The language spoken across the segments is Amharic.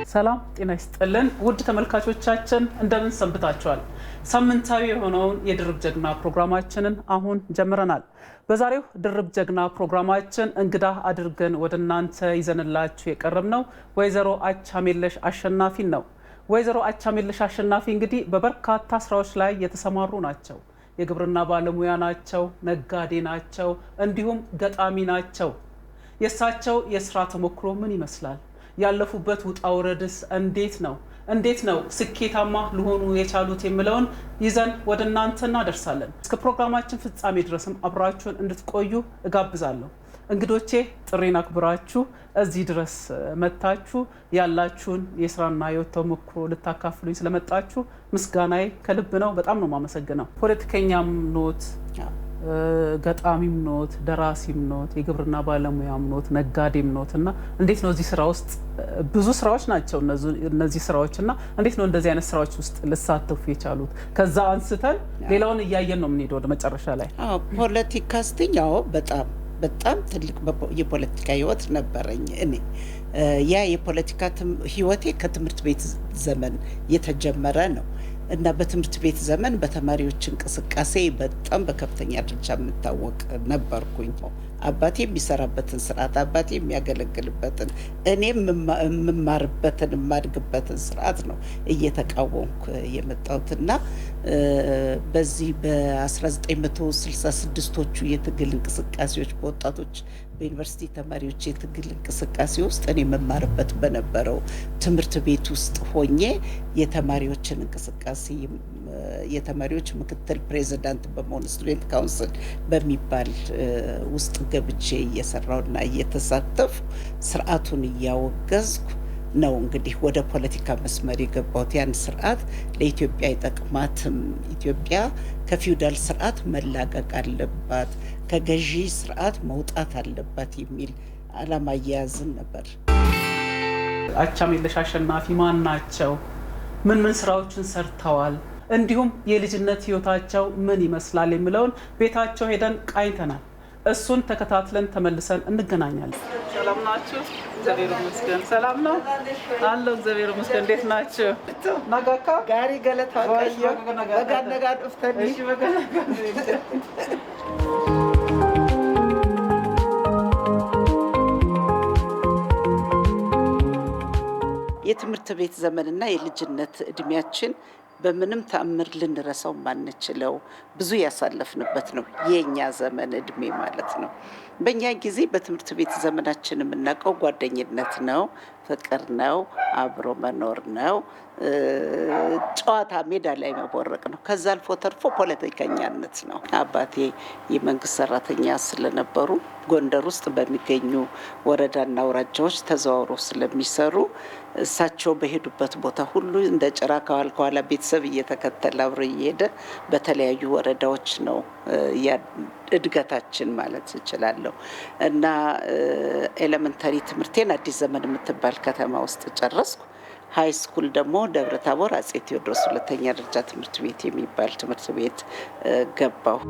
ሰላም ጤና ይስጥልን ውድ ተመልካቾቻችን እንደምን ሰንብታችኋል? ሳምንታዊ የሆነውን የድርብ ጀግና ፕሮግራማችንን አሁን ጀምረናል። በዛሬው ድርብ ጀግና ፕሮግራማችን እንግዳ አድርገን ወደ እናንተ ይዘንላችሁ የቀረብነው ወይዘሮ አቻሜለሽ አሸናፊን ነው። ወይዘሮ አቻሜለሽ አሸናፊ እንግዲህ በበርካታ ስራዎች ላይ የተሰማሩ ናቸው። የግብርና ባለሙያ ናቸው፣ ነጋዴ ናቸው፣ እንዲሁም ገጣሚ ናቸው። የእሳቸው የስራ ተሞክሮ ምን ይመስላል? ያለፉበት ውጣ ውረድስ እንዴት ነው ስኬታማ ሊሆኑ የቻሉት የሚለውን ይዘን ወደ እናንተ እናደርሳለን። እስከ ፕሮግራማችን ፍጻሜ ድረስም አብራችሁን እንድትቆዩ እጋብዛለሁ። እንግዶቼ ጥሪን አክብራችሁ እዚህ ድረስ መታችሁ ያላችሁን የስራና የህይወት ተሞክሮ ልታካፍሉኝ ስለመጣችሁ ምስጋናዬ ከልብ ነው። በጣም ነው የማመሰግነው። ፖለቲከኛም ኖት፣ ገጣሚም ኖት፣ ደራሲም ኖት፣ የግብርና ባለሙያም ኖት፣ ነጋዴም ኖት እና እንዴት ነው እዚህ ስራ ውስጥ ብዙ ስራዎች ናቸው እነዚህ ስራዎች እና እንዴት ነው እንደዚህ አይነት ስራዎች ውስጥ ልሳተፉ የቻሉት? ከዛ አንስተን ሌላውን እያየን ነው የምንሄደው ወደ መጨረሻ ላይ። ፖለቲካ ስትኛው በጣም ትልቅ የፖለቲካ ህይወት ነበረኝ እኔ። ያ የፖለቲካ ህይወቴ ከትምህርት ቤት ዘመን የተጀመረ ነው እና በትምህርት ቤት ዘመን በተማሪዎች እንቅስቃሴ በጣም በከፍተኛ ደረጃ የምታወቅ ነበርኩኝ። አባቴ የሚሰራበትን ስርዓት፣ አባቴ የሚያገለግልበትን፣ እኔም የምማርበትን የማድግበትን ስርዓት ነው እየተቃወምኩ የመጣሁትና በዚህ በ1966ቶቹ የትግል እንቅስቃሴዎች በወጣቶች በዩኒቨርሲቲ ተማሪዎች የትግል እንቅስቃሴ ውስጥ እኔ መማርበት በነበረው ትምህርት ቤት ውስጥ ሆኜ የተማሪዎችን እንቅስቃሴ የተማሪዎች ምክትል ፕሬዚዳንት በመሆን ስቱደንት ካውንስል በሚባል ውስጥ ገብቼ እየሰራውና እየተሳተፉ ስርዓቱን እያወገዝኩ ነው እንግዲህ ወደ ፖለቲካ መስመር የገባሁት። ያን ስርዓት ለኢትዮጵያ አይጠቅማትም፣ ኢትዮጵያ ከፊውዳል ስርዓት መላቀቅ አለባት፣ ከገዢ ስርዓት መውጣት አለባት የሚል ዓላማ እየያዝን ነበር። አቻሜለሽ አሸናፊ ማን ናቸው? ምን ስራዎችን ሰርተዋል? እንዲሁም የልጅነት ህይወታቸው ምን ይመስላል የሚለውን ቤታቸው ሄደን ቃኝተናል። እሱን ተከታትለን ተመልሰን እንገናኛለን። ሰላም ናችሁ? እግዚአብሔር ይመስገን። ሰላም ነው አለው። እግዚአብሔር ይመስገን። እንዴት ናችሁ? ነጋካ ጋሪ ገለታ ቀየ በጋነጋ ዱፍተኒ የትምህርት ቤት ዘመንና የልጅነት እድሜያችን በምንም ተአምር ልንረሳው ማንችለው ብዙ ያሳለፍንበት ነው የኛ ዘመን እድሜ ማለት ነው። በእኛ ጊዜ በትምህርት ቤት ዘመናችን የምናውቀው ጓደኝነት ነው፣ ፍቅር ነው፣ አብሮ መኖር ነው፣ ጨዋታ ሜዳ ላይ መቦረቅ ነው። ከዛ አልፎ ተርፎ ፖለቲከኛነት ነው። አባቴ የመንግስት ሰራተኛ ስለነበሩ ጎንደር ውስጥ በሚገኙ ወረዳና አውራጃዎች ተዘዋውሮ ስለሚሰሩ እሳቸው በሄዱበት ቦታ ሁሉ እንደ ጭራ ከኋላ ቤተሰብ እየተከተለ አብሮ እየሄደ በተለያዩ ወረዳዎች ነው እድገታችን ማለት እችላለሁ። እና ኤሌመንታሪ ትምህርቴን አዲስ ዘመን የምትባል ከተማ ውስጥ ጨረስኩ። ሃይ ስኩል ደግሞ ደብረ ታቦር አጼ ቴዎድሮስ ሁለተኛ ደረጃ ትምህርት ቤት የሚባል ትምህርት ቤት ገባሁ።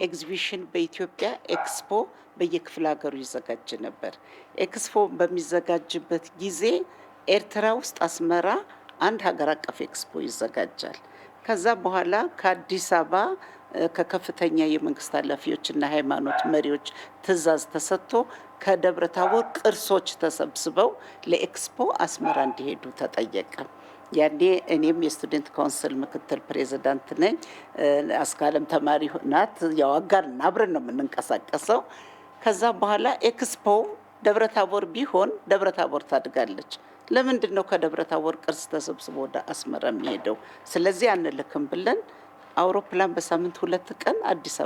ኤግዚቢሽን በኢትዮጵያ ኤክስፖ በየክፍለ ሀገሩ ይዘጋጅ ነበር። ኤክስፖ በሚዘጋጅበት ጊዜ ኤርትራ ውስጥ አስመራ አንድ ሀገር አቀፍ ኤክስፖ ይዘጋጃል። ከዛ በኋላ ከአዲስ አበባ ከከፍተኛ የመንግስት ኃላፊዎችና ሃይማኖት መሪዎች ትዕዛዝ ተሰጥቶ ከደብረ ታቦር ቅርሶች ተሰብስበው ለኤክስፖ አስመራ እንዲሄዱ ተጠየቀ። ያኔ እኔም የስቱደንት ካውንስል ምክትል ፕሬዚዳንት ነኝ። አስካለም ተማሪ ናት። ያው አጋርና አብረን ነው የምንንቀሳቀሰው። ከዛ በኋላ ኤክስፖ ደብረ ታቦር ቢሆን ደብረ ታቦር ታድጋለች። ለምንድን ነው ከደብረ ታቦር ቅርስ ተሰብስቦ ወደ አስመራ የሚሄደው? ስለዚህ አንልክም ብለን አውሮፕላን በሳምንት 2 ቀን ከአዲስ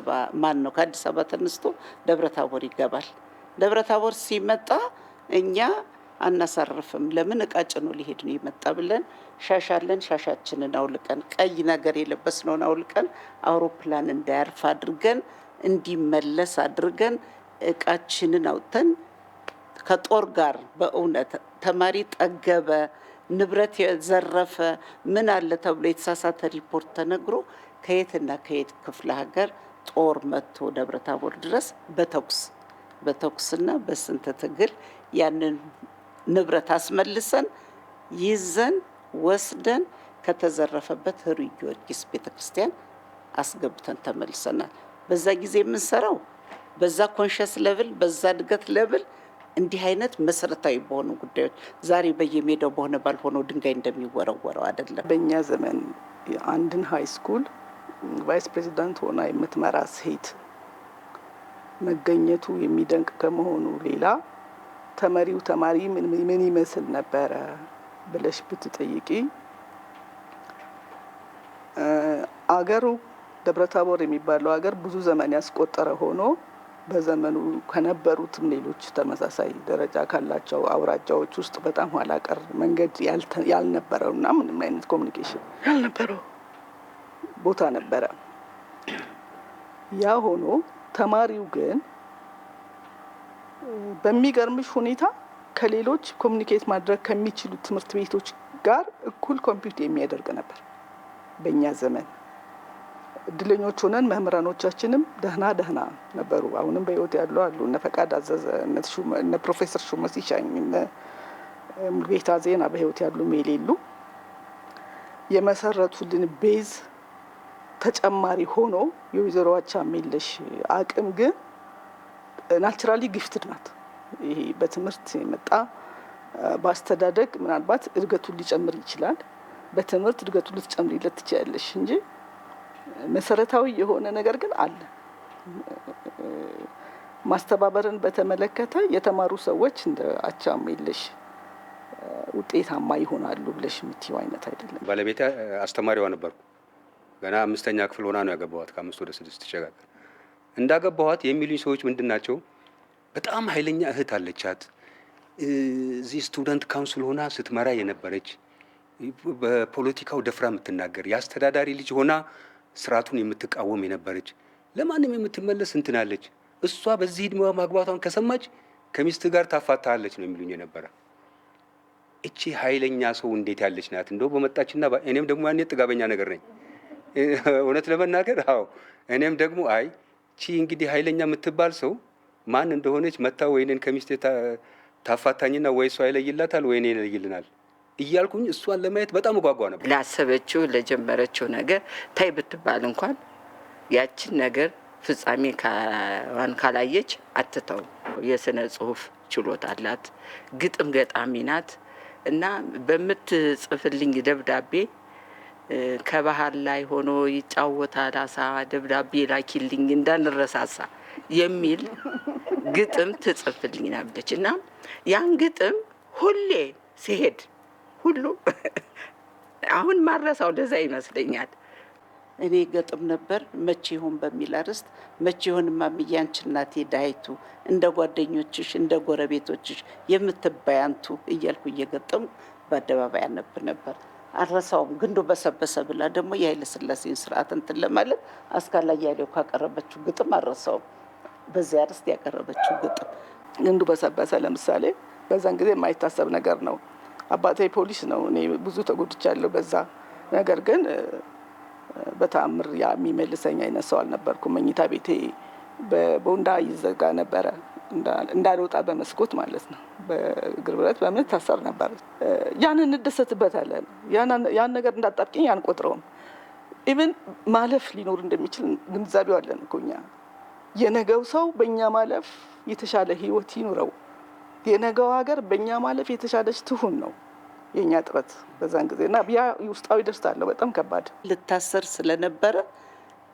አበባ ተነስቶ ደብረ ታቦር ይገባል። ደብረ ታቦር ሲመጣ እኛ አናሳርፍም፣ ለምን እቃ ጭኖ ሊሄድ ነው ይመጣ ብለን ሻሻለን። ሻሻችንን አውልቀን ቀይ ነገር የለበስነውን አውልቀን አውሮፕላን እንዳያርፍ አድርገን እንዲመለስ አድርገን እቃችንን አውጥተን ከጦር ጋር በእውነት ተማሪ ጠገበ፣ ንብረት የዘረፈ ምን አለ ተብሎ የተሳሳተ ሪፖርት ተነግሮ ከየትና ከየት ክፍለ ሀገር ጦር መጥቶ ደብረ ታቦር ድረስ በተኩስና በስንት ትግል ያንን ንብረት አስመልሰን ይዘን ወስደን ከተዘረፈበት ህሩይ ጊዮርጊስ ቤተክርስቲያን አስገብተን ተመልሰናል። በዛ ጊዜ የምንሰራው በዛ ኮንሸስ ሌቭል በዛ እድገት ሌቭል እንዲህ አይነት መሰረታዊ በሆኑ ጉዳዮች ዛሬ በየሜዳው በሆነ ባልሆነው ድንጋይ እንደሚወረወረው አይደለም። በእኛ ዘመን አንድን ሃይ ስኩል ቫይስ ፕሬዚዳንት ሆና የምትመራ ሴት መገኘቱ የሚደንቅ ከመሆኑ ሌላ ተመሪው ተማሪ ምን ይመስል ነበረ ብለሽ ብትጠይቂ አገሩ ደብረታቦር የሚባለው ሀገር ብዙ ዘመን ያስቆጠረ ሆኖ በዘመኑ ከነበሩትም ሌሎች ተመሳሳይ ደረጃ ካላቸው አውራጃዎች ውስጥ በጣም ኋላ ቀር መንገድ ያልነበረውና ምንም አይነት ኮሚኒኬሽን ያልነበረው ቦታ ነበረ። ያ ሆኖ ተማሪው ግን በሚገርምሽ ሁኔታ ከሌሎች ኮሚኒኬት ማድረግ ከሚችሉ ትምህርት ቤቶች ጋር እኩል ኮምፒውት የሚያደርግ ነበር። በእኛ ዘመን እድለኞች ሆነን መምህራኖቻችንም ደህና ነበሩ። አሁንም በህይወት ያሉ አሉ። እነ ፈቃድ አዘዘ፣ እነ ፕሮፌሰር ሹመት ሲሻኝ፣ እነ ሙሉጌታ ዜና በህይወት ያሉ የሌሉ የመሰረቱልን ቤዝ ተጨማሪ ሆኖ የወይዘሮ አቻሜለሽ አቅም ግን ናቹራሊ ጊፍትድ ናት። ይሄ በትምህርት የመጣ በአስተዳደግ ምናልባት እድገቱን ሊጨምር ይችላል። በትምህርት እድገቱን ልትጨምሪለት ትችላለሽ እንጂ መሰረታዊ የሆነ ነገር ግን አለ። ማስተባበርን በተመለከተ የተማሩ ሰዎች እንደ አቻሜለሽ ውጤታማ ይሆናሉ ብለሽ የምትይው አይነት አይደለም። ባለቤቴ አስተማሪዋ ነበርኩ። ገና 5ኛ ክፍል ሆና ነው ያገባኋት። ከ5 ወደ 6 ተሸጋገር እንዳገባኋት የሚሉኝ ሰዎች ምንድናቸው? በጣም ኃይለኛ እህት አለቻት፣ እዚህ ስቱደንት ካውንስል ሆና ስትመራ የነበረች፣ በፖለቲካው ደፍራ የምትናገር፣ የአስተዳዳሪ ልጅ ሆና ስርዓቱን የምትቃወም የነበረች፣ ለማንም የምትመለስ እንትናለች። እሷ በዚህ እድሜዋ ማግባቷን ከሰማች ከሚስት ጋር ታፋታለች ነው የሚሉኝ የነበረ። እቺ ኃይለኛ ሰው እንዴት ያለች ናት? እንደው በመጣችና እኔም ደግሞ ያኔ ጥጋበኛ ነገር ነኝ እውነት ለመናገር። አዎ እኔም ደግሞ አይ ቺ እንግዲህ ኃይለኛ የምትባል ሰው ማን እንደሆነች መታ ወይኔን ከሚስቴ ታፋታኝና ወይ እሷ ይለይላታል ወይ እኔ ይለይልናል እያልኩኝ እሷን ለማየት በጣም ጓጓ ነበር። ላሰበችው ለጀመረችው ነገር ታይ ብትባል እንኳን ያችን ነገር ፍጻሜ ካላየች አትተው። የስነ ጽሁፍ ችሎታ አላት፣ ግጥም ገጣሚ ናት እና በምትጽፍልኝ ደብዳቤ ከባህር ላይ ሆኖ ይጫወታል አሳ ደብዳቤ ላኪልኝ እንዳንረሳሳ የሚል ግጥም ትጽፍልኝ ናለች እና ያን ግጥም ሁሌ ሲሄድ ሁሉ አሁን ማረሳው ለዛ ይመስለኛል። እኔ ገጥም ነበር መቼ ይሆን በሚል አርዕስት መቼ ይሆን ማምዬ አንቺ እናቴ ዳይቱ እንደ ጓደኞችሽ እንደ ጎረቤቶችሽ የምትባያንቱ እያልኩ እየገጠሙ በአደባባይ አነብ ነበር። አልረሳውም። ግንዱ በሰበሰ ብላ ደግሞ የኃይለ ሥላሴን ስርዓት እንትን ለማለት አስካለ አያሌው ካቀረበችው ግጥም አልረሳውም። በዚያ አርዕስት ያቀረበችው ግጥም ግንዱ በሰበሰ ለምሳሌ በዛን ጊዜ የማይታሰብ ነገር ነው። አባቴ ፖሊስ ነው። እኔ ብዙ ተጎድቻለሁ በዛ ነገር፣ ግን በተአምር ያ የሚመልሰኝ አይነት ሰው አልነበርኩም። መኝታ ቤቴ በቦንዳ ይዘጋ ነበረ፣ እንዳልወጣ በመስኮት ማለት ነው። በእግር ብረት በምን ታሰር ነበር። ያንን እንደሰትበታለን። ያን ነገር እንዳጣብቂኝ አንቆጥረውም። ኢቭን ማለፍ ሊኖር እንደሚችል ግንዛቤው አለን እኮ እኛ። የነገው ሰው በእኛ ማለፍ የተሻለ ህይወት ይኑረው፣ የነገው ሀገር በእኛ ማለፍ የተሻለች ትሁን ነው የኛ ጥረት በዛን ጊዜ እና ያ ውስጣዊ ደስታ አለው። በጣም ከባድ ልታሰር ስለነበረ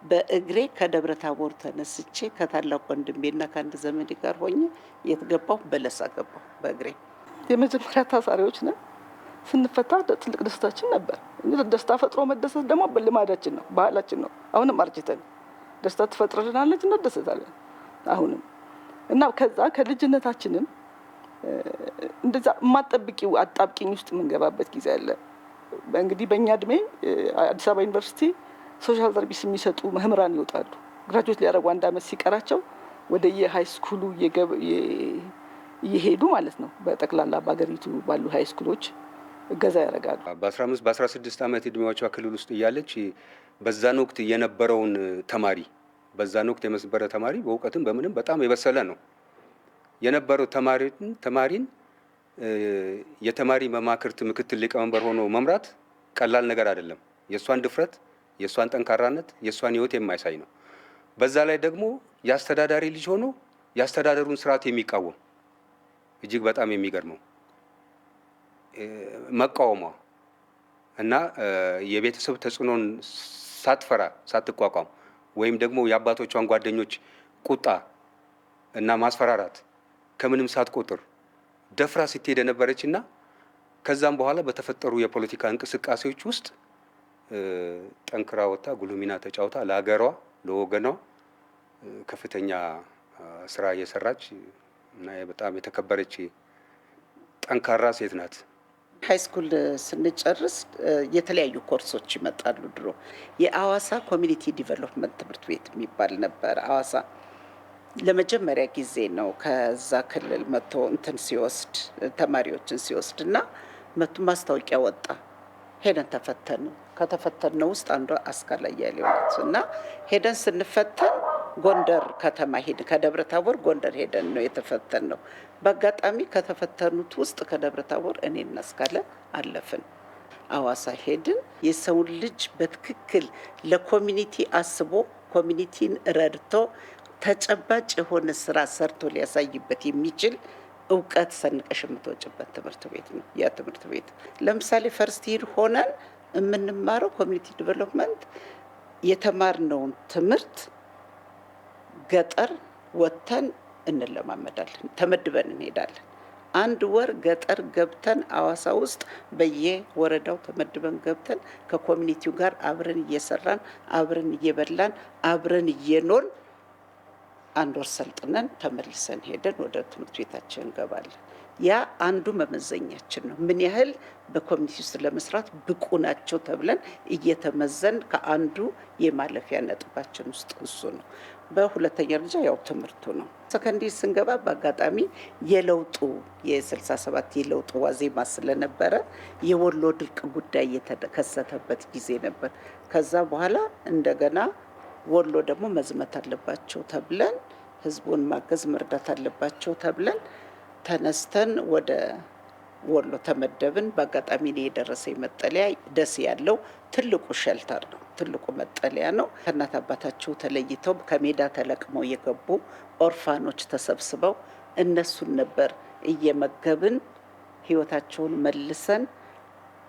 በእግሬ ከደብረ ታቦር ተነስቼ ከታላቅ ወንድሜና ከአንድ ዘመዴ ጋር ሆኜ የት ገባሁ? በለሳ ገባሁ በእግሬ። የመጀመሪያ ታሳሪዎች ነን። ስንፈታ ትልቅ ደስታችን ነበር። ደስታ ፈጥሮ መደሰት ደግሞ ልማዳችን ነው፣ ባህላችን ነው። አሁንም አርጅተን ደስታ ትፈጥርልናለች፣ እንደሰታለን አሁንም እና ከዛ ከልጅነታችንም እንደዛ የማጠብቂው አጣብቂኝ ውስጥ የምንገባበት ጊዜ አለ። እንግዲህ በእኛ እድሜ አዲስ አበባ ዩኒቨርሲቲ ሶሻል ሰርቪስ የሚሰጡ መምህራን ይወጣሉ። ግራጁዌት ሊያደርጉ 1 ዓመት ሲቀራቸው ወደ የሃይ ስኩሉ እየሄዱ ማለት ነው። በጠቅላላ በሀገሪቱ ባሉ ሃይ ስኩሎች እገዛ ያደርጋሉ። በ15 በ16 ዓመት እድሜዎቿ ክልል ውስጥ እያለች በዛን ወቅት የነበረውን ተማሪ በዛን ወቅት የመስበረ ተማሪ በእውቀትም በምንም በጣም የበሰለ ነው። የነበረው ተማሪን የተማሪ መማክርት ምክትል ሊቀመንበር ሆኖ መምራት ቀላል ነገር አይደለም። የእሷን ድፍረት፣ የእሷን ጠንካራነት፣ የእሷን ህይወት የማይሳይ ነው። በዛ ላይ ደግሞ የአስተዳዳሪ ልጅ ሆኖ የአስተዳደሩን ስርዓት የሚቃወም እጅግ በጣም የሚገርመው መቃወሟ እና የቤተሰብ ተጽዕኖን ሳትፈራ ሳትቋቋም ወይም ደግሞ የአባቶቿን ጓደኞች ቁጣ እና ማስፈራራት ከምንም ሳትቆጥር ደፍራ ስትሄድ የነበረችና ከዛም በኋላ በተፈጠሩ የፖለቲካ እንቅስቃሴዎች ውስጥ ጠንክራ ወጣ ጉልህ ሚና ተጫውታ ለሀገሯ ለወገኗ ከፍተኛ ስራ እየሰራች እና በጣም የተከበረች ጠንካራ ሴት ናት። ሃይስኩል ስንጨርስ የተለያዩ ኮርሶች ይመጣሉ። ድሮ የአዋሳ ኮሚኒቲ ዲቨሎፕመንት ትምህርት ቤት የሚባል ነበር። አዋሳ ለመጀመሪያ ጊዜ ነው ከዛ ክልል መጥቶ እንትን ሲወስድ ተማሪዎችን ሲወስድ እና መጥቶ ማስታወቂያ ወጣ። ሄደን ተፈተን። ከተፈተነው ውስጥ አንዷ አስካለ አያሌው ናት እና ሄደን ስንፈተን ጎንደር ከተማ ሄድን። ከደብረ ታቦር ጎንደር ሄደን ነው የተፈተነው። በአጋጣሚ ከተፈተኑት ውስጥ ከደብረ ታቦር እኔና አስካለ አለፍን። አዋሳ ሄድን። የሰውን ልጅ በትክክል ለኮሚኒቲ አስቦ ኮሚኒቲን ረድቶ ተጨባጭ የሆነ ስራ ሰርቶ ሊያሳይበት የሚችል እውቀት ሰንቀሽ የምትወጭበት ትምህርት ቤት ነው ያ ትምህርት ቤት። ለምሳሌ ፈርስት ይር ሆነን የምንማረው ኮሚኒቲ ዲቨሎፕመንት የተማርነውን ትምህርት ገጠር ወጥተን እንለማመዳለን። ተመድበን እንሄዳለን። አንድ ወር ገጠር ገብተን አዋሳ ውስጥ በየወረዳው ተመድበን ገብተን ከኮሚኒቲው ጋር አብረን እየሰራን አብረን እየበላን አብረን እየኖርን አንድ ወር ሰልጥነን ተመልሰን ሄደን ወደ ትምህርት ቤታችን እንገባለን። ያ አንዱ መመዘኛችን ነው። ምን ያህል በኮሚኒቲ ውስጥ ለመስራት ብቁ ናቸው ተብለን እየተመዘን ከአንዱ የማለፊያ ነጥባችን ውስጥ እሱ ነው። በሁለተኛ ደረጃ ያው ትምህርቱ ነው። ሰከንደሪ ስንገባ በአጋጣሚ የለውጡ የ67 የለውጡ ዋዜማ ስለነበረ የወሎ ድርቅ ጉዳይ የተከሰተበት ጊዜ ነበር። ከዛ በኋላ እንደገና ወሎ ደግሞ መዝመት አለባቸው ተብለን ህዝቡን ማገዝ መርዳት አለባቸው ተብለን ተነስተን ወደ ወሎ ተመደብን። በአጋጣሚ እኔ የደረሰኝ መጠለያ ደሴ ያለው ትልቁ ሸልተር ነው፣ ትልቁ መጠለያ ነው። ከእናት አባታቸው ተለይተው ከሜዳ ተለቅመው የገቡ ኦርፋኖች ተሰብስበው እነሱን ነበር እየመገብን ህይወታቸውን መልሰን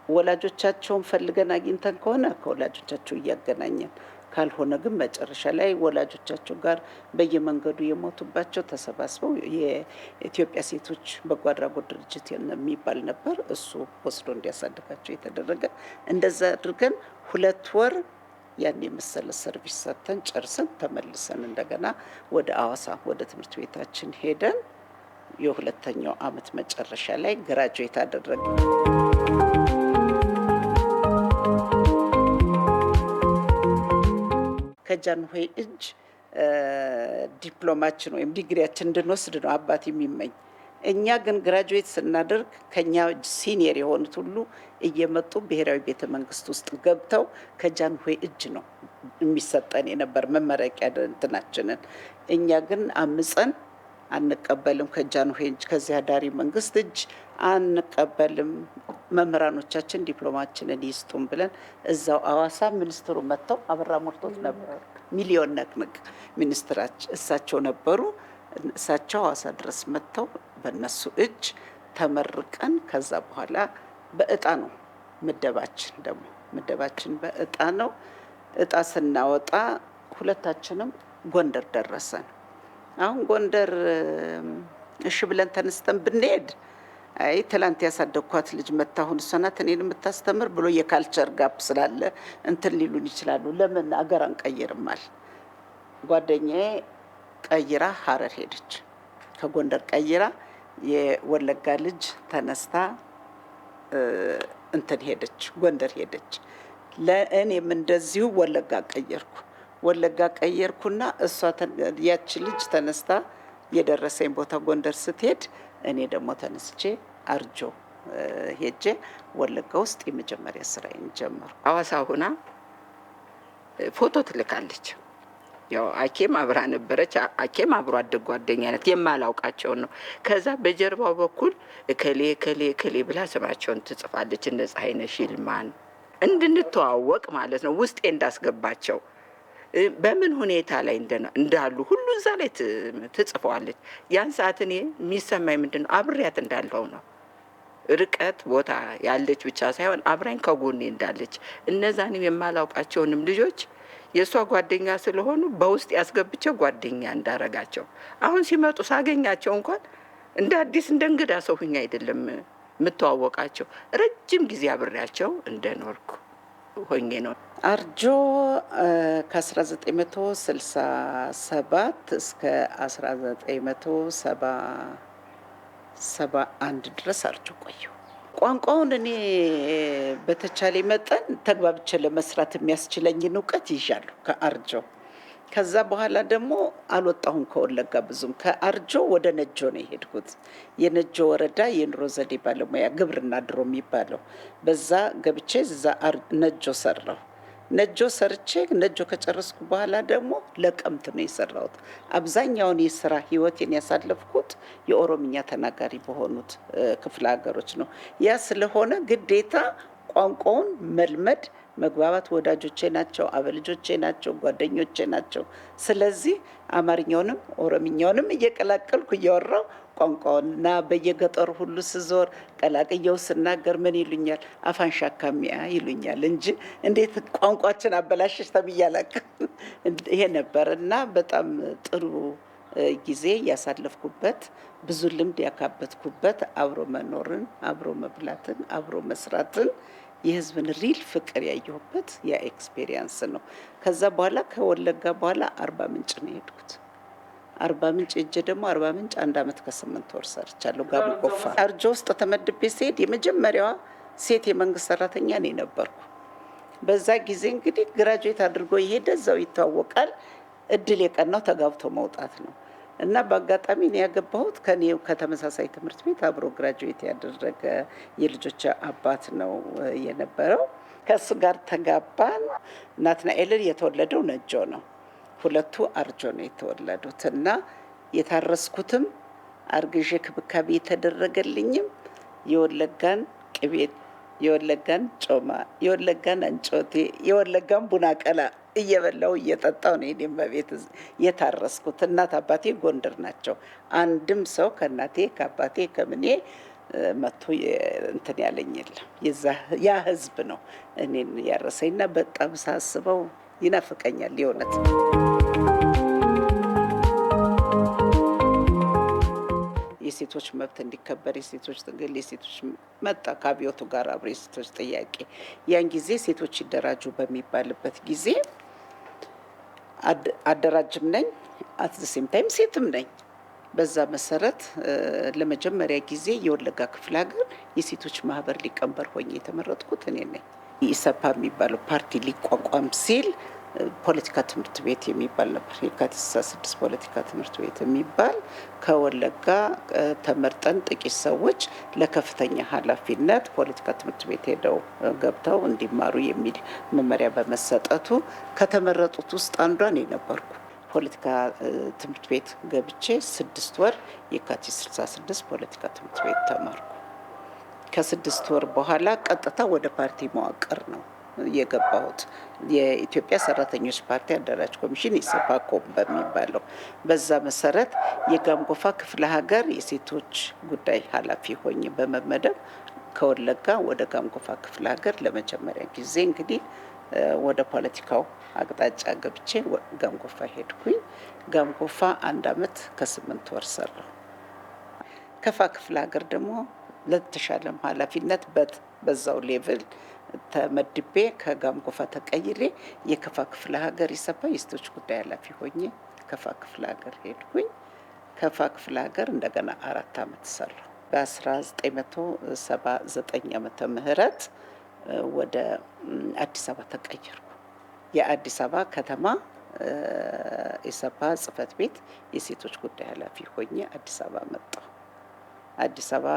ወላጆቻቸውን ፈልገን አግኝተን ከሆነ ከወላጆቻቸው እያገናኘን ካልሆነ ግን መጨረሻ ላይ ወላጆቻቸው ጋር በየመንገዱ የሞቱባቸው ተሰባስበው የኢትዮጵያ ሴቶች በጎ አድራጎት ድርጅት የሚባል ነበር፣ እሱ ወስዶ እንዲያሳድጋቸው የተደረገ። እንደዛ አድርገን 2 ወር ያን የመሰለ ሰርቪስ ሰጥተን ጨርሰን ተመልሰን እንደገና ወደ አዋሳ ወደ ትምህርት ቤታችን ሄደን የሁለተኛው አመት መጨረሻ ላይ ግራጁዌት አደረግን። ከጃንሆይ እጅ ዲፕሎማችን ወይም ዲግሪያችን እንድንወስድ ነው አባት የሚመኝ። እኛ ግን ግራጁዌት ስናደርግ ከኛ ሲኒየር የሆኑት ሁሉ እየመጡ ብሔራዊ ቤተ መንግስት ውስጥ ገብተው ከጃንሆይ እጅ ነው የሚሰጠን የነበር መመረቂያ እንትናችንን። እኛ ግን አምፀን አንቀበልም፣ ከጃንሆይ እጅ ከዚያ ዳሪ መንግስት እጅ አንቀበልም፣ መምህራኖቻችን ዲፕሎማችንን ይስጡን ብለን እዛው አዋሳ ሚኒስትሩ መጥተው አበራ ሞልቶት ነበር። ሚሊዮን ነቅንቅ ሚኒስትራችን እሳቸው ነበሩ። እሳቸው አዋሳ ድረስ መጥተው በእነሱ እጅ ተመርቀን ከዛ በኋላ በእጣ ነው ምደባችን። ደግሞ ምደባችን በእጣ ነው። እጣ ስናወጣ ሁለታችንም ጎንደር ደረሰን። አሁን ጎንደር እሺ ብለን ተነስተን ብንሄድ አይ ትላንት ያሳደግኳት ልጅ መታሁን ሰናት እኔን የምታስተምር ብሎ የካልቸር ጋፕ ስላለ እንትን ሊሉን ይችላሉ። ለምን አገር አንቀይርማል? ጓደኛዬ ቀይራ ሀረር ሄደች። ከጎንደር ቀይራ የወለጋ ልጅ ተነስታ እንትን ሄደች፣ ጎንደር ሄደች። ለእኔም እንደዚሁ ወለጋ ቀየርኩ። ወለጋ ቀየርኩና እሷ ያቺ ልጅ ተነስታ የደረሰኝ ቦታ ጎንደር ስትሄድ እኔ ደግሞ ተነስቼ አርጆ ሄጄ ወለጋ ውስጥ የመጀመሪያ ስራዬን ጀመርኩ። አዋሳ ሆና ፎቶ ትልካለች። ያው አኬም አብራ ነበረች። አኬም አብሮ አደግ ጓደኛ ናት። የማላውቃቸውን ነው። ከዛ በጀርባው በኩል እከሌ እከሌ እከሌ ብላ ስማቸውን ትጽፋለች። እነ ፀሐይነሽ ይልማን እንድንተዋወቅ ማለት ነው። ውስጤ እንዳስገባቸው በምን ሁኔታ ላይ እንዳሉ ሁሉ እዛ ላይ ትጽፈዋለች። ያን ሰዓት እኔ የሚሰማኝ ምንድን ነው? አብሬያት እንዳለው ነው። ርቀት ቦታ ያለች ብቻ ሳይሆን አብራኝ ከጎኔ እንዳለች እነዛንም የማላውቃቸውንም ልጆች የእሷ ጓደኛ ስለሆኑ በውስጥ ያስገብቸው ጓደኛ እንዳረጋቸው አሁን ሲመጡ ሳገኛቸው እንኳን እንደ አዲስ እንደ እንግዳ ሰው ሁኛ አይደለም የምተዋወቃቸው። ረጅም ጊዜ አብሬያቸው እንደኖርኩ ሆኜ ነው። አርጆ ከ1967 እስከ 1971 ድረስ አርጆ ቆየሁ። ቋንቋውን እኔ በተቻለ መጠን ተግባብቼ ለመስራት የሚያስችለኝን እውቀት ይዣለሁ ከአርጆ። ከዛ በኋላ ደግሞ አልወጣሁም ከወለጋ ብዙም። ከአርጆ ወደ ነጆ ነው የሄድኩት። የነጆ ወረዳ የኑሮ ዘዴ ባለሙያ ግብርና ድሮ የሚባለው በዛ ገብቼ እዛ ነጆ ሰራሁ። ነጆ ሰርቼ ነጆ ከጨረስኩ በኋላ ደግሞ ለቀምት ነው የሰራሁት። አብዛኛውን የስራ ህይወቴን ያሳለፍኩት የኦሮምኛ ተናጋሪ በሆኑት ክፍለ ሀገሮች ነው። ያ ስለሆነ ግዴታ ቋንቋውን መልመድ፣ መግባባት ወዳጆቼ ናቸው፣ አበልጆቼ ናቸው፣ ጓደኞቼ ናቸው። ስለዚህ አማርኛውንም ኦሮምኛውንም እየቀላቀልኩ እያወራው ቋንቋውንና በየገጠሩ ሁሉ ስዞር ቀላቅየው ስናገር ምን ይሉኛል? አፋን ሻካሚያ ይሉኛል እንጂ እንዴት ቋንቋችን አበላሽሽ ተብዬ አላውቅም። ይሄ ነበር እና በጣም ጥሩ ጊዜ ያሳለፍኩበት፣ ብዙ ልምድ ያካበትኩበት፣ አብሮ መኖርን፣ አብሮ መብላትን፣ አብሮ መስራትን፣ የህዝብን ሪል ፍቅር ያየሁበት ያ ኤክስፔሪየንስ ነው። ከዛ በኋላ ከወለጋ በኋላ አርባ ምንጭ ነው የሄድኩት። አርባ ምንጭ እጄ ደግሞ አርባ ምንጭ 1 ዓመት ከ8 ወር ሰርቻለሁ። ጋቢ ቆፋ አርጆ ውስጥ ተመድቤ ስሄድ የመጀመሪያዋ ሴት የመንግስት ሰራተኛ ነው ነበርኩ። በዛ ጊዜ እንግዲህ ግራጁዌት አድርጎ የሄደ እዛው ይታወቃል። እድል የቀናው ተጋብቶ መውጣት ነው እና በአጋጣሚ ነው ያገባሁት ከኔው ከተመሳሳይ ትምህርት ቤት አብሮ ግራጁዌት ያደረገ የልጆች አባት ነው የነበረው። ከሱ ጋር ተጋባን። ናትናኤል የተወለደው ነጆ ነው። ሁለቱ አርጆ ነው የተወለዱት እና የታረስኩትም አርግዤ ክብካቤ የተደረገልኝም የወለጋን ቅቤ፣ የወለጋን ጮማ፣ የወለጋን አንጮቴ፣ የወለጋን ቡና ቀላ እየበላው እየጠጣው ነው እኔም በቤት የታረስኩት። እናት አባቴ ጎንደር ናቸው። አንድም ሰው ከእናቴ ከአባቴ ከምኔ መጥቶ እንትን ያለኝ የለም። ያ ህዝብ ነው እኔን ያረሰኝና በጣም ሳስበው ይናፍቀኛል የእውነት። የሴቶች መብት እንዲከበር፣ የሴቶች ትግል፣ የሴቶች መጣ ከአብዮቱ ጋር አብሮ የሴቶች ጥያቄ። ያን ጊዜ ሴቶች ይደራጁ በሚባልበት ጊዜ አደራጅም ነኝ፣ አት ዘ ሴም ታይም ሴትም ነኝ። በዛ መሰረት ለመጀመሪያ ጊዜ የወለጋ ክፍለ ሀገር የሴቶች ማህበር ሊቀመንበር ሆኜ የተመረጥኩት እኔ ነኝ። ኢሰፓ የሚባለው ፓርቲ ሊቋቋም ሲል ፖለቲካ ትምህርት ቤት የሚባል ነበር። የካቲት 66 ፖለቲካ ትምህርት ቤት የሚባል ከወለጋ ተመርጠን ጥቂት ሰዎች ለከፍተኛ ኃላፊነት ፖለቲካ ትምህርት ቤት ሄደው ገብተው እንዲማሩ የሚል መመሪያ በመሰጠቱ ከተመረጡት ውስጥ አንዷ እኔ ነበርኩ። ፖለቲካ ትምህርት ቤት ገብቼ 6 ወር የካቲት 66 ፖለቲካ ትምህርት ቤት ተማርኩ። ከ6 ወር በኋላ ቀጥታ ወደ ፓርቲ መዋቅር ነው የገባሁት። የኢትዮጵያ ሰራተኞች ፓርቲ አደራጅ ኮሚሽን ኢሰፓኮም በሚባለው በዛ መሰረት የጋምጎፋ ክፍለ ሀገር የሴቶች ጉዳይ ኃላፊ ሆኜ በመመደብ ከወለጋ ወደ ጋምጎፋ ክፍለ ሀገር ለመጀመሪያ ጊዜ እንግዲህ ወደ ፖለቲካው አቅጣጫ ገብቼ ጋምጎፋ ሄድኩኝ። ጋምጎፋ 1 ዓመት ከ8 ወር ሰራሁ። ከፋ ክፍለ ሀገር ደግሞ ለተሻለም ኃላፊነት በዛው ሌቭል ተመድቤ ከጋምጎፋ ተቀይሬ የከፋ ክፍለ ሀገር ኢሰፓ የሴቶች ጉዳይ ኃላፊ ሆኜ ከፋ ክፍለ ሀገር ሄድኩኝ። ከፋ ክፍለ ሀገር እንደገና 4 ዓመት ሰራሁ። በ1979 ዓመተ ምህረት ወደ አዲስ አበባ ተቀየርኩ። የአዲስ አበባ ከተማ ኢሰፓ ጽህፈት ቤት የሴቶች ጉዳይ ኃላፊ ሆኜ አዲስ አበባ መጣሁ። አዲስ አበባ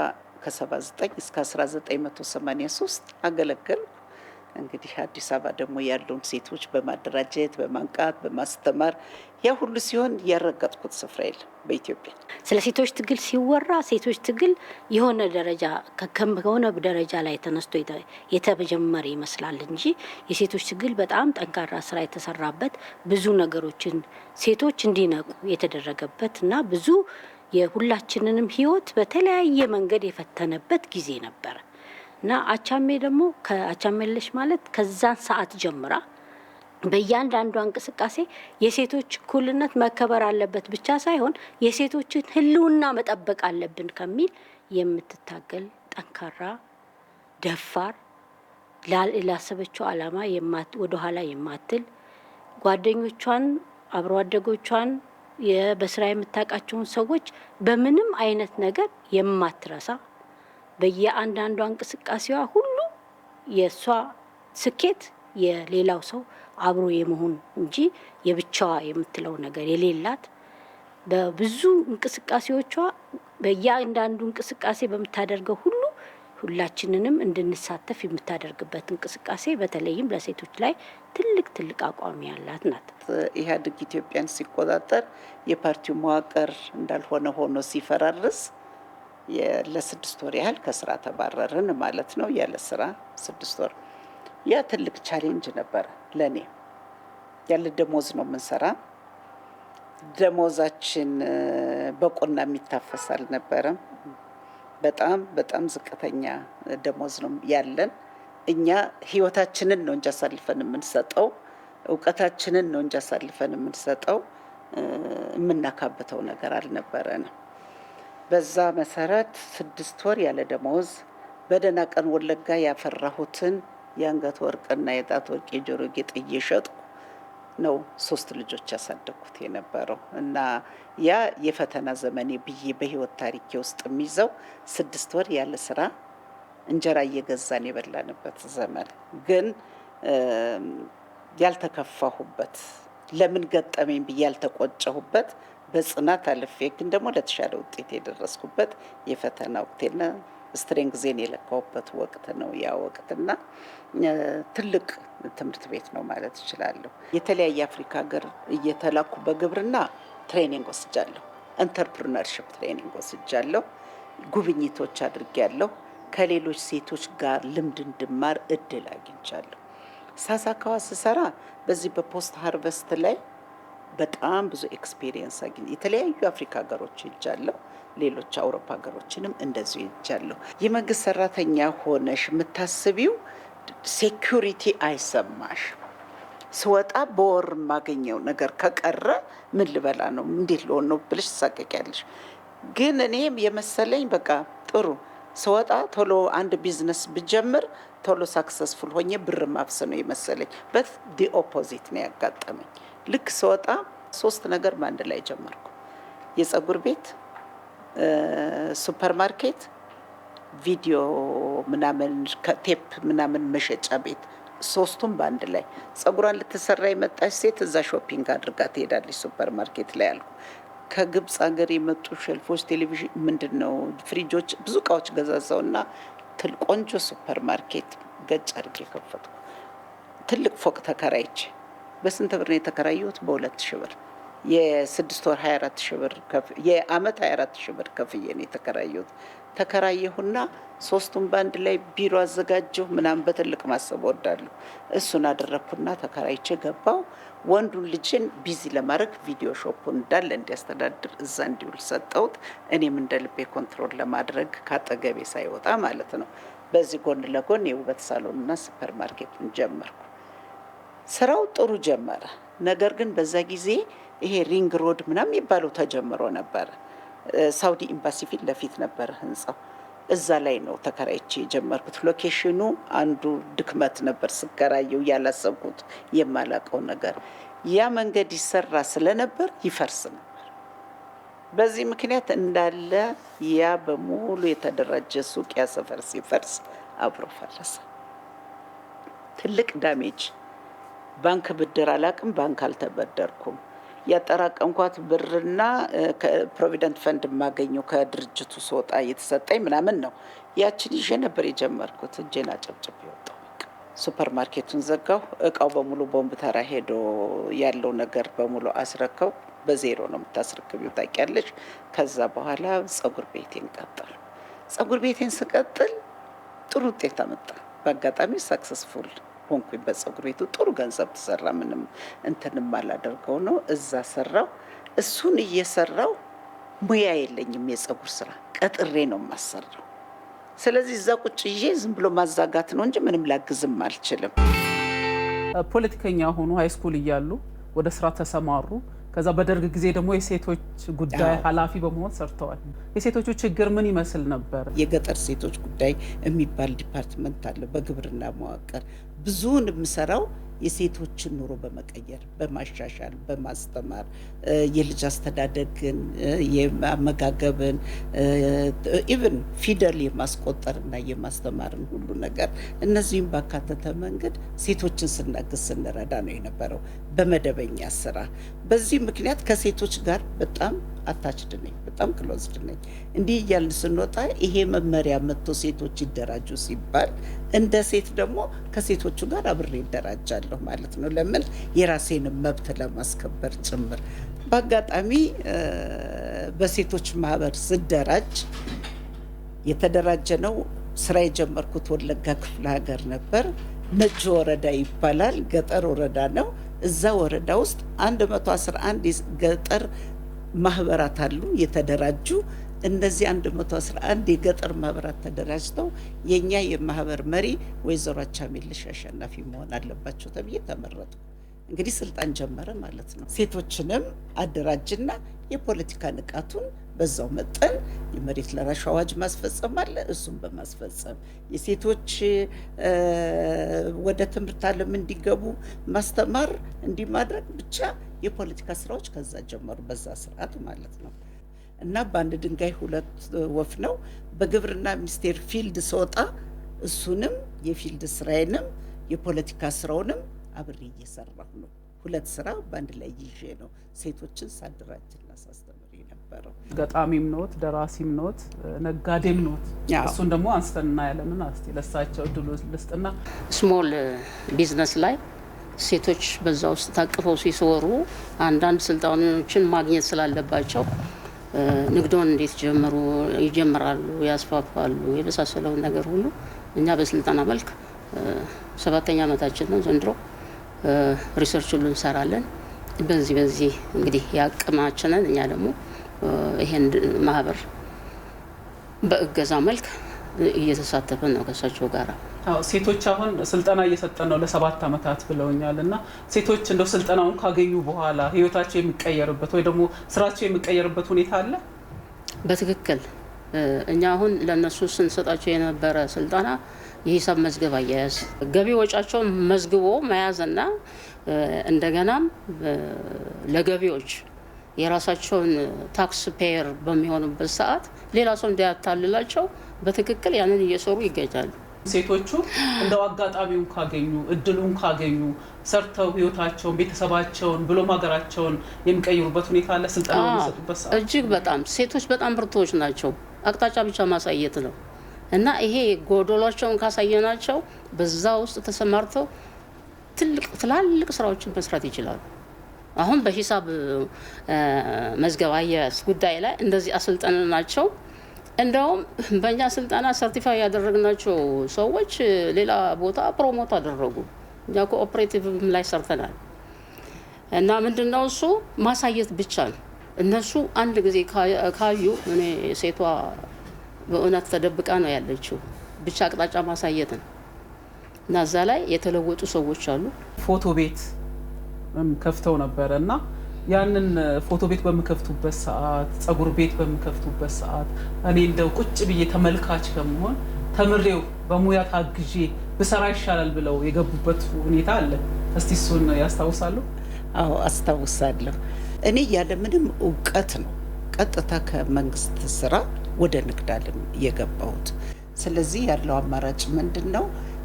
ከ79 እስከ 1983 አገለገልኩ። እንግዲህ አዲስ አበባ ደግሞ ያለውን ሴቶች በማደራጀት በማንቃት በማስተማር ያ ሁሉ ሲሆን ያረጋጥኩት ስፍራ የለም በኢትዮጵያ። ስለ ሴቶች ትግል ሲወራ ሴቶች ትግል የሆነ ደረጃ ከሆነ ደረጃ ላይ ተነስቶ የተጀመረ ይመስላል እንጂ የሴቶች ትግል በጣም ጠንካራ ስራ የተሰራበት ብዙ ነገሮችን ሴቶች እንዲነቁ የተደረገበት እና ብዙ የሁላችንንም ህይወት በተለያየ መንገድ የፈተነበት ጊዜ ነበር እና አቻሜ ደግሞ ከአቻሜለሽ ማለት ከዛን ሰዓት ጀምራ በእያንዳንዷ እንቅስቃሴ የሴቶች እኩልነት መከበር አለበት ብቻ ሳይሆን የሴቶችን ህልውና መጠበቅ አለብን ከሚል የምትታገል ጠንካራ፣ ደፋር፣ ላሰበችው ዓላማ ወደኋላ የማትል ጓደኞቿን፣ አብሮ አደጎቿን፣ በስራ የምታውቃቸውን ሰዎች በምንም አይነት ነገር የማትረሳ በየአንዳንዷ እንቅስቃሴዋ ሁሉ የእሷ ስኬት የሌላው ሰው አብሮ የመሆን እንጂ የብቻዋ የምትለው ነገር የሌላት በብዙ እንቅስቃሴዎቿ በየአንዳንዱ እንቅስቃሴ በምታደርገው ሁሉ ሁላችንንም እንድንሳተፍ የምታደርግበት እንቅስቃሴ በተለይም ለሴቶች ላይ ትልቅ አቋም ያላት ናት። ኢህአዴግ ኢትዮጵያን ሲቆጣጠር የፓርቲው መዋቅር እንዳልሆነ ሆኖ ሲፈራርስ ለ6 ወር ያህል ከስራ ተባረርን ማለት ነው። ያለ ስራ 6 ወር። ያ ትልቅ ቻሌንጅ ነበረ ለኔ። ያለ ደሞዝ ነው የምንሰራ። ደሞዛችን በቆና የሚታፈስ አልነበረም። በጣም ዝቅተኛ ደሞዝ ነው ያለን። እኛ ህይወታችንን ነው እንጂ አሳልፈን የምንሰጠው፣ እውቀታችንን ነው እንጂ አሳልፈን የምንሰጠው፣ የምናካብተው ነገር አልነበረንም። በዛ መሰረት 6 ወር ያለ ደሞዝ በደህና ቀን ወለጋ ያፈራሁትን የአንገት ወርቅና የጣት ወርቅ የጆሮ ጌጥ እየሸጥኩ ነው 3 ልጆች ያሳደግኩት የነበረው እና ያ የፈተና ዘመኔ ብዬ በህይወት ታሪኬ ውስጥ የሚይዘው 6 ወር ያለ ስራ እንጀራ እየገዛን የበላንበት ዘመን ግን ያልተከፋሁበት፣ ለምን ገጠመኝ ብዬ ያልተቆጨሁበት፣ በጽናት አልፌ ግን ደግሞ ለተሻለ ውጤት የደረስኩበት የፈተና ወቅቴና ስትሬንግዜን የለካሁበት ወቅት ነው ያ ወቅትና ትልቅ ትምህርት ቤት ነው ማለት እችላለሁ። የተለያየ አፍሪካ ሀገር እየተላኩ በግብርና ትሬኒንግ ወስጃለሁ። ኢንተርፕሪነርሺፕ ትሬኒንግ ወስጃለሁ። ጉብኝቶች አድርጌያለሁ። ከሌሎች ሴቶች ጋር ልምድ እንድማር እድል አግኝቻለሁ። ሳሳካዋ ስሰራ በዚህ በፖስት ሃርቨስት ላይ በጣም ብዙ ኤክስፒሪየንስ አግኝ የተለያዩ አፍሪካ ሀገሮች ሄጃለሁ። ሌሎች አውሮፓ ሀገሮችንም እንደዚሁ ሄጃለሁ። የመንግስት ሰራተኛ ሆነሽ የምታስቢው ሴኩሪቲ አይሰማሽ። ስወጣ በወር የማገኘው ነገር ከቀረ ምን ልበላ ነው እንዴት ልሆን ነው ብለሽ ትሳቀቂያለሽ። ግን እኔም የመሰለኝ በቃ ጥሩ ስወጣ ቶሎ አንድ ቢዝነስ ብጀምር ቶሎ ሳክሰስፉል ሆኜ ብር ማፍስ ነው የመሰለኝ። በት ዲ ኦፖዚት ነው ያጋጠመኝ። ልክ ስወጣ 3 ነገር በአንድ ላይ ጀመርኩ። የጸጉር ቤት፣ ሱፐርማርኬት፣ ቪዲዮ ምናምን ቴፕ ምናምን መሸጫ ቤት፣ 3ቱም በአንድ ላይ። ጸጉሯን ልትሰራ የመጣች ሴት እዛ ሾፒንግ አድርጋ ትሄዳለች ሱፐርማርኬት ላይ አልኩ። ከግብፅ ሀገር የመጡ ሸልፎች፣ ቴሌቪዥን፣ ምንድነው ፍሪጆች፣ ብዙ እቃዎች ገዛዛውና ቆንጆ ሱፐርማርኬት ገጭ አድርጌ ከፈትኩ። ትልቅ ፎቅ ተከራይቼ በስንት ብር ነው የተከራየሁት? በ2000 ብር። የ6 ወር 24,000 ብር የአመት 24,000 ብር ከፍዬ ነው የተከራየሁት። ተከራየሁና 3ቱም በአንድ ላይ ቢሮ አዘጋጀሁ ምናምን በትልቅ ማሰብ ወዳለሁ። እሱን አደረኩና ተከራይቼ ገባው። ወንዱን ልጅን ቢዚ ለማድረግ ቪዲዮ ሾፑን እንዳለ እንዲያስተዳድር እዛ እንዲውል ሰጠሁት። እኔም እንደ ልቤ ኮንትሮል ለማድረግ ካጠገቤ ሳይወጣ ማለት ነው። በዚህ ጎን ለጎን የውበት ሳሎንና ሱፐርማርኬቱን ጀመርኩ። ስራው ጥሩ ጀመረ። ነገር ግን በዛ ጊዜ ይሄ ሪንግ ሮድ ምናምን የሚባለው ተጀምሮ ነበር። ሳውዲ ኤምባሲ ፊት ለፊት ነበር ህንጻው። እዛ ላይ ነው ተከራይቼ የጀመርኩት። ሎኬሽኑ አንዱ ድክመት ነበር ስከራየው ያላሰብኩት የማላቀው ነገር። ያ መንገድ ይሰራ ስለነበር ይፈርስ ነበር። በዚህ ምክንያት እንዳለ ያ በሙሉ የተደራጀ ሱቅ ያ ሰፈር ሲፈርስ አብሮ ፈረሰ። ትልቅ ዳሜጅ። ባንክ ብድር አላቅም፣ ባንክ አልተበደርኩም። ያጠራቀምኳት ብርና ከፕሮቪደንት ፈንድ የማገኘው ከድርጅቱ ስወጣ እየተሰጠኝ ምናምን ነው። ያችን ይዤ ነበር የጀመርኩት። እጄን አጨብጭቤ ወጣሁ። ሱፐር ማርኬቱን ዘጋው። እቃው በሙሉ ቦምብ ተራ ሄዶ ያለው ነገር በሙሉ አስረከው። በዜሮ ነው የምታስረክቢው ታውቂያለሽ። ከዛ በኋላ ፀጉር ቤቴን ቀጠል። ፀጉር ቤቴን ስቀጥል ጥሩ ውጤት አመጣ። በአጋጣሚ ሰክሰስፉል ሆንኩኝ። በፀጉር ቤቱ ጥሩ ገንዘብ ተሰራ። ምንም እንትንም አላደርገው ነው እዛ ሰራው። እሱን እየሰራው ሙያ የለኝም የፀጉር ስራ ቀጥሬ ነው የማሰራው። ስለዚህ እዛ ቁጭ ይዤ ዝም ብሎ ማዛጋት ነው እንጂ ምንም ላግዝም አልችልም። ፖለቲከኛ ሆኑ፣ ሃይስኩል እያሉ ወደ ስራ ተሰማሩ። ከዛ በደርግ ጊዜ ደግሞ የሴቶች ጉዳይ ኃላፊ በመሆን ሰርተዋል። የሴቶቹ ችግር ምን ይመስል ነበር? የገጠር ሴቶች ጉዳይ የሚባል ዲፓርትመንት አለ በግብርና መዋቅር። ብዙውን የምሰራው የሴቶችን ኑሮ በመቀየር በማሻሻል በማስተማር የልጅ አስተዳደግን የማመጋገብን ኢቭን ፊደል የማስቆጠርና የማስተማርን ሁሉ ነገር እነዚህም ባካተተ መንገድ ሴቶችን ስናግዝ ስንረዳ ነው የነበረው በመደበኛ ስራ። በዚህ ምክንያት ከሴቶች ጋር በጣም አታችድ ነኝ፣ በጣም ክሎዝድ ነኝ። እንዲህ እያልን ስንወጣ ይሄ መመሪያ መጥቶ ሴቶች ይደራጁ ሲባል እንደ ሴት ደግሞ ከሴቶቹ ጋር አብሬ ይደራጃለሁ ማለት ነው። ለምን የራሴን መብት ለማስከበር ጭምር። በአጋጣሚ በሴቶች ማህበር ስደራጅ የተደራጀ ነው። ስራ የጀመርኩት ወለጋ ክፍለ ሀገር ነበር። ነጆ ወረዳ ይባላል፣ ገጠር ወረዳ ነው። እዛ ወረዳ ውስጥ 111 ገጠር ማህበራት አሉ የተደራጁ። እነዚህ 111 የገጠር ማህበራት ተደራጅተው የኛ የማህበር መሪ ወይዘሮ አቻሜልሽ አሸናፊ መሆን አለባቸው ተብዬ ተመረጡ። እንግዲህ ስልጣን ጀመረ ማለት ነው። ሴቶችንም አደራጅና የፖለቲካ ንቃቱን በዛው መጠን የመሬት ለራሽ አዋጅ ማስፈጸም አለ። እሱም በማስፈጸም የሴቶች ወደ ትምህርት ዓለም እንዲገቡ ማስተማር እንዲማድረግ ብቻ የፖለቲካ ስራዎች ከዛ ጀመሩ፣ በዛ ስርዓት ማለት ነው። እና በአንድ ድንጋይ ሁለት ወፍ ነው። በግብርና ሚኒስቴር ፊልድ ስወጣ እሱንም የፊልድ ስራዬንም የፖለቲካ ስራውንም አብሬ እየሰራሁ ነው። ሁለት ስራ በአንድ ላይ ይዤ ነው ሴቶችን ሳደራጅና ሳስተምር የነበረው። ገጣሚም ኖት፣ ደራሲም ኖት፣ ነጋዴም ኖት። እሱን ደግሞ አንስተን እናያለን። እስቲ ለሳቸው እድሉ ልስጥና ስሞል ቢዝነስ ላይ ሴቶች በዛ ውስጥ ታቅፈው ሲሰሩ አንዳንድ ስልጣኖችን ማግኘት ስላለባቸው ንግዶን እንዴት ይጀምራሉ፣ ያስፋፋሉ፣ የመሳሰለውን ነገር ሁሉ እኛ በስልጠና መልክ 7ኛ ዓመታችን ነው ዘንድሮ። ሪሰርች ሁሉ እንሰራለን። በዚህ እንግዲህ ያቅማችንን እኛ ደግሞ ይሄን ማህበር በእገዛ መልክ እየተሳተፈን ነው ከሳቸው ጋር። ሴቶች አሁን ስልጠና እየሰጠን ነው ለ7 ዓመታት ብለውኛል። እና ሴቶች እንደው ስልጠናውን ካገኙ በኋላ ህይወታቸው የሚቀየርበት ወይ ደግሞ ስራቸው የሚቀየርበት ሁኔታ አለ? በትክክል እኛ አሁን ለነሱ ስንሰጣቸው የነበረ ስልጠና የሂሳብ መዝገብ አያያዝ፣ ገቢ ወጫቸውን መዝግቦ መያዝና እንደገናም ለገቢዎች የራሳቸውን ታክስ ፔየር በሚሆኑበት ሰዓት ሌላ ሰው እንዳያታልላቸው በትክክል ያንን እየሰሩ ይገኛሉ። ሴቶቹ እንደው አጋጣሚውን ካገኙ እድሉን ካገኙ ሰርተው ህይወታቸውን ቤተሰባቸውን ብሎም ሀገራቸውን የሚቀይሩበት ሁኔታ አለ ስልጠና የሚሰጡበት ሰዓት? እጅግ በጣም ሴቶች በጣም ብርቱዎች ናቸው። አቅጣጫ ብቻ ማሳየት ነው እና ይሄ ጎዶሏቸውን ካሳየናቸው በዛ ውስጥ ተሰማርተው ትላልቅ ስራዎችን መስራት ይችላሉ። አሁን በሂሳብ መዝገብ አያያዝ ጉዳይ ላይ እንደዚህ አሰልጠንናቸው እንደውም በእኛ ስልጠና ሰርቲፋይ ያደረግናቸው ሰዎች ሌላ ቦታ ፕሮሞት አደረጉ። እኛ ኮኦፕሬቲቭም ላይ ሰርተናል እና ምንድነው እሱ ማሳየት ብቻ ነው። እነሱ አንድ ጊዜ ካዩ እኔ ሴቷ በእውነት ተደብቃ ነው ያለችው፣ ብቻ አቅጣጫ ማሳየት ነው እና እዛ ላይ የተለወጡ ሰዎች አሉ። ፎቶ ቤት ከፍተው ነበረ እና ያንን ፎቶ ቤት በምከፍቱበት ሰዓት፣ ጸጉር ቤት በምከፍቱበት ሰዓት እኔ እንደው ቁጭ ብዬ ተመልካች ከመሆን ተምሬው በሙያ ታግዤ ብሰራ ይሻላል ብለው የገቡበት ሁኔታ አለ። እስቲ እሱን ያስታውሳሉ? አዎ አስታውሳለሁ። እኔ ያለ ምንም እውቀት ነው ቀጥታ ከመንግስት ስራ ወደ ንግድ ዓለም የገባሁት። ስለዚህ ያለው አማራጭ ምንድነው?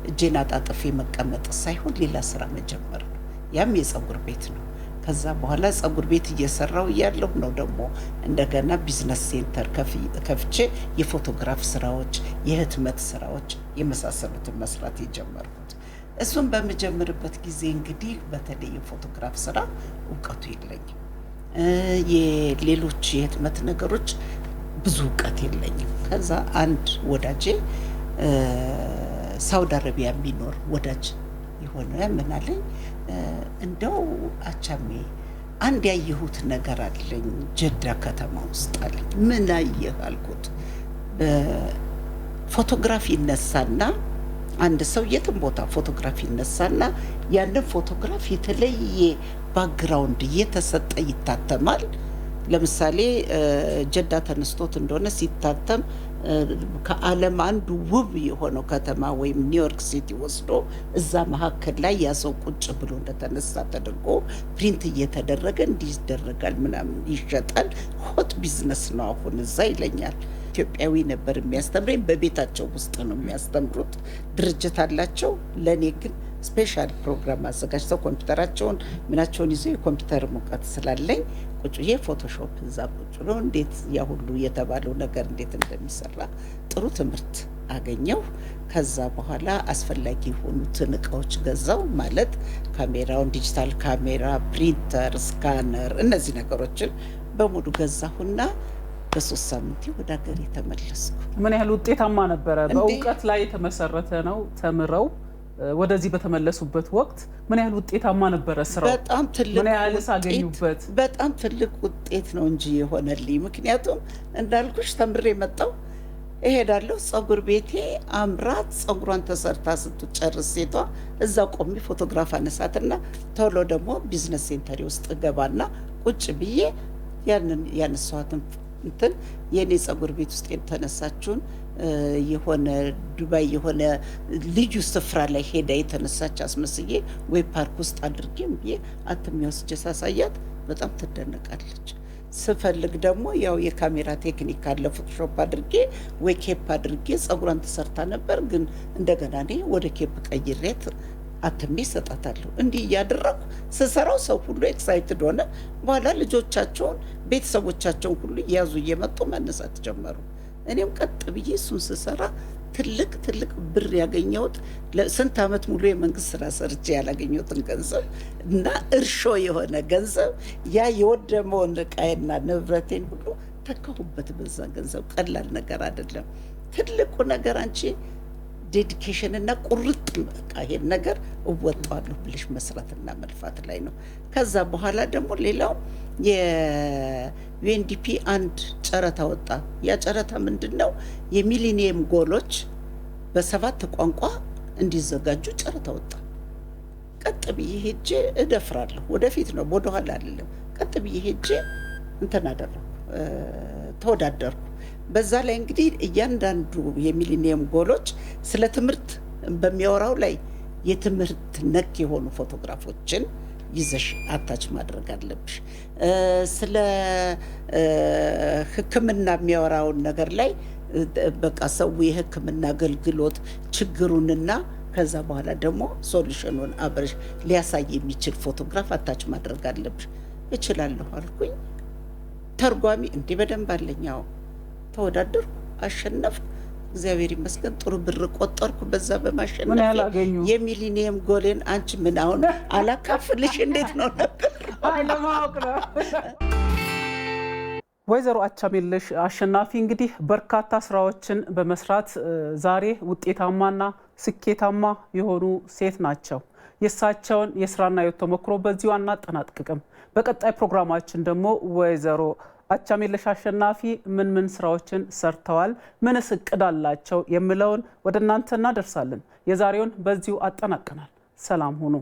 እጄን አጣጥፌ መቀመጥ ሳይሆን ሌላ ስራ መጀመር ነው። ያም የጸጉር ቤት ነው። ከዛ በኋላ ጸጉር ቤት እየሰራው ያለው ነው ደግሞ እንደገና ቢዝነስ ሴንተር ከፍቼ የፎቶግራፍ ስራዎች፣ የህትመት ስራዎች የመሳሰሉትን መስራት የጀመርኩት። እሱን በመጀመርበት ጊዜ እንግዲህ በተለይ የፎቶግራፍ ስራ እውቀቱ የለኝም። የሌሎች የህትመት ነገሮች ብዙ እውቀት የለኝም። ከዛ አንድ ወዳጄ ሳውዲ አረቢያ የሚኖር ወዳጅ የሆነ ምን አለኝ፣ እንደው አቻሜ አንድ ያየሁት ነገር አለኝ ጀዳ ከተማ ውስጥ አለኝ። ምን አየህ አልኩት። ፎቶግራፊ ይነሳና አንድ ሰው የትም ቦታ ፎቶግራፊ ይነሳና ያንን ፎቶግራፍ የተለየ ባክግራውንድ እየተሰጠ ይታተማል። ለምሳሌ ጀዳ ተነስቶት እንደሆነ ሲታተም ከዓለም አንዱ ውብ የሆነው ከተማ ወይም ኒውዮርክ ሲቲ ወስዶ እዛ መካከል ላይ ያ ሰው ቁጭ ብሎ እንደተነሳ ተደርጎ ፕሪንት እየተደረገ እንዲህ ይደረጋል፣ ምናምን ይሸጣል። ሆት ቢዝነስ ነው አሁን እዛ ይለኛል። ኢትዮጵያዊ ነበር የሚያስተምረኝ። በቤታቸው ውስጥ ነው የሚያስተምሩት፣ ድርጅት አላቸው። ለእኔ ግን ስፔሻል ፕሮግራም አዘጋጅተው ኮምፒውተራቸውን ምናቸውን ይዘው የኮምፒውተር ሙቀት ስላለኝ ቁጭ ብዬ ፎቶሾፕ እዛ ቁጭ ብሎ እንዴት ያ ሁሉ የተባለው ነገር እንዴት እንደሚሰራ ጥሩ ትምህርት አገኘው። ከዛ በኋላ አስፈላጊ የሆኑትን እቃዎች ገዛው። ማለት ካሜራውን፣ ዲጂታል ካሜራ፣ ፕሪንተር፣ ስካነር፣ እነዚህ ነገሮችን በሙሉ ገዛሁና በ3 ሳምንት ወደ ሀገር የተመለስኩ። ምን ያህል ውጤታማ ነበረ? በእውቀት ላይ የተመሰረተ ነው። ተምረው ወደዚህ በተመለሱበት ወቅት ምን ያህል ውጤታማ ነበረ ስራው? በጣም ትልቅ ምን ያህል ሳገኙበት? በጣም ትልቅ ውጤት ነው እንጂ የሆነልኝ። ምክንያቱም እንዳልኩሽ ተምሬ መጣው እሄዳለሁ። ጸጉር ቤቴ አምራት ጸጉሯን ተሰርታ ስትጨርስ ሴቷ እዛ ቆሜ ፎቶግራፍ አነሳትና ቶሎ ደግሞ ቢዝነስ ሴንተር ውስጥ ገባና ቁጭ ብዬ ያንን ያነሳኋትን እንትን የኔ ጸጉር ቤት ውስጥ የተነሳችውን የሆነ ዱባይ የሆነ ልዩ ስፍራ ላይ ሄዳ የተነሳች አስመስዬ ወይ ፓርክ ውስጥ አድርጌ ብዬ አትሚወስጀ ሳሳያት በጣም ትደነቃለች። ስፈልግ ደግሞ ያው የካሜራ ቴክኒክ አለ። ፎቶሾፕ አድርጌ ወይ ኬፕ አድርጌ ጸጉሯን ተሰርታ ነበር፣ ግን እንደገና እኔ ወደ ኬፕ ቀይሬት አትሜ ሰጣታለሁ። እንዲህ እያደረኩ ስሰራው ሰው ሁሉ ኤክሳይትድ ሆነ። በኋላ ልጆቻቸውን ቤተሰቦቻቸውን ሁሉ እያዙ እየመጡ መነሳት ጀመሩ። እኔም ቀጥ ብዬ እሱን ስሰራ ትልቅ ብር ያገኘሁት ለስንት ዓመት ሙሉ የመንግስት ስራ ሰርቼ ያላገኘሁትን ገንዘብ እና እርሾ የሆነ ገንዘብ ያ የወደመውን ዕቃዬና ንብረቴን ሁሉ ተካሁበት በዛ ገንዘብ። ቀላል ነገር አይደለም። ትልቁ ነገር አንቺ ዴዲኬሽን እና ቁርጥ በቃ ይሄን ነገር እወጣዋለሁ ብለሽ መስራትና መልፋት ላይ ነው። ከዛ በኋላ ደግሞ ሌላው የዩኤንዲፒ አንድ ጨረታ ወጣ። ያ ጨረታ ምንድነው? የሚሊኒየም ጎሎች በ7 ቋንቋ እንዲዘጋጁ ጨረታ ወጣ። ቀጥ ብዬ ሄጄ እደፍራለሁ። ወደፊት ነው ወደኋላ አይደለም። ቀጥ ብዬ ሄጄ እንትን አደረኩ፣ ተወዳደርኩ። በዛ ላይ እንግዲህ እያንዳንዱ የሚሊኒየም ጎሎች ስለ ትምህርት በሚያወራው ላይ የትምህርት ነክ የሆኑ ፎቶግራፎችን ይዘሽ አታች ማድረግ አለብሽ። ስለ ሕክምና የሚያወራውን ነገር ላይ በቃ ሰው የሕክምና አገልግሎት ችግሩንና ከዛ በኋላ ደግሞ ሶሉሽኑን አብረሽ ሊያሳይ የሚችል ፎቶግራፍ አታች ማድረግ አለብሽ። እችላለሁ አልኩኝ። ተርጓሚ እንዲህ በደንብ አለኛው። ተወዳደርኩ፣ አሸነፍኩ። እግዚአብሔር ይመስገን ጥሩ ብር ቆጠርኩ። በዛ በማሸነፍ ምን ያህል አገኙ? የሚሊኒየም ጎሌን አንቺ ምን አሁን አላካፍልሽ እንዴት ነው ነበር? አይ ለማወቅ ነው። ወይዘሮ አቻሜለሽ አሸናፊ እንግዲህ በርካታ ስራዎችን በመስራት ዛሬ ውጤታማና ስኬታማ የሆኑ ሴት ናቸው። የእሳቸውን የስራና የህይወት ተሞክሮ በዚሁ አናጠናቅቅም። በቀጣይ ፕሮግራማችን ደግሞ ወይዘሮ አቻሜለሽ አሸናፊ ምን ስራዎችን ሰርተዋል፣ ምንስ እቅድ አላቸው የሚለውን ወደ እናንተ እናደርሳለን። የዛሬውን በዚሁ አጠናቀናል። ሰላም ሁኑ።